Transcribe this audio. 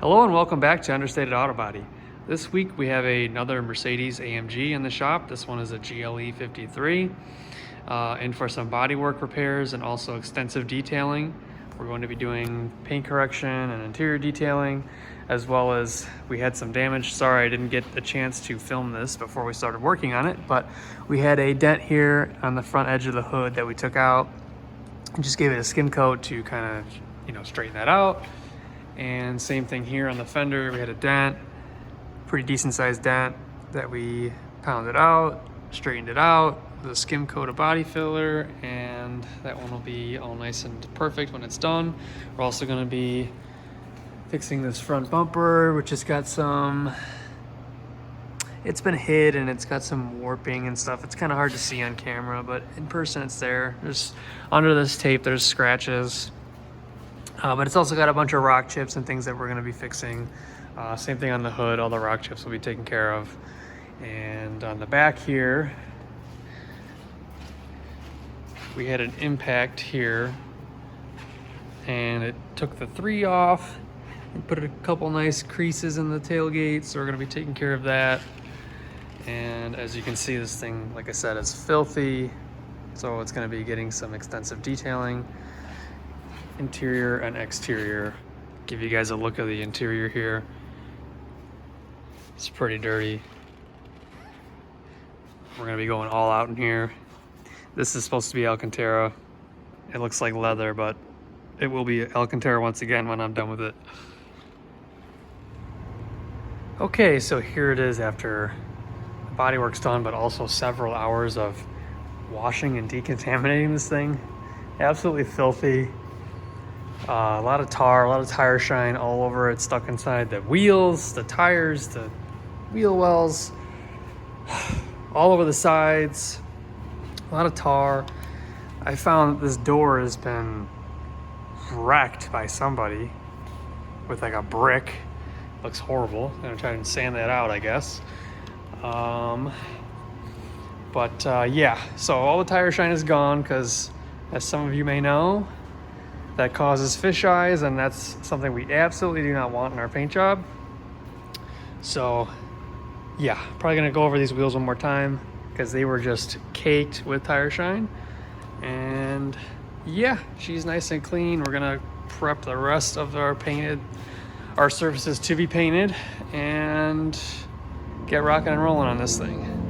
Hello and welcome back to Understated Auto Body. This week we have another Mercedes AMG in the shop. This one is a GLE53 and for some bodywork repairs and also extensive detailing. We're going to be doing paint correction and interior detailing, as well as we had some damage. Sorry I didn't get a chance to film this before we started working on it, but we had a dent here on the front edge of the hood that we took out and just gave it a skim coat to kind of, straighten that out. And same thing here on the fender, we had a dent, pretty decent sized dent that we pounded out, straightened it out with a skim coat of body filler, and that one will be all nice and perfect when it's done. We're also going to be fixing this front bumper, which has got it's been hid and it's got some warping and stuff. It's kind of hard to see on camera, but in person it's there. There's under this tape, there's scratches. But it's also got a bunch of rock chips and things that we're going to be fixing. Same thing on the hood, all the rock chips will be taken care of. And on the back here, we had an impact here and it took the 3 off and put a couple nice creases in the tailgate, so we're going to be taking care of that. And as you can see, this thing, like I said, is filthy, so it's going to be getting some extensive detailing. Interior and exterior. Give you guys a look of the interior here. It's pretty dirty. We're gonna be going all out in here. This is supposed to be Alcantara. It looks like leather, but it will be Alcantara once again when I'm done with it. Okay, so here it is after the bodywork's done, but also several hours of washing and decontaminating this thing. Absolutely filthy. A lot of tar, a lot of tire shine all over it, stuck inside the wheels, the tires, the wheel wells, all over the sides, a lot of tar. I found this door has been wrecked by somebody with like a brick. Looks horrible. I'm gonna try and sand that out, I guess. Yeah, so all the tire shine is gone because, as some of you may know, that causes fish eyes, and that's something we absolutely do not want in our paint job. So yeah, probably gonna go over these wheels one more time because they were just caked with tire shine. And yeah, she's nice and clean. We're gonna prep the rest of our surfaces to be painted and get rocking and rolling on this thing.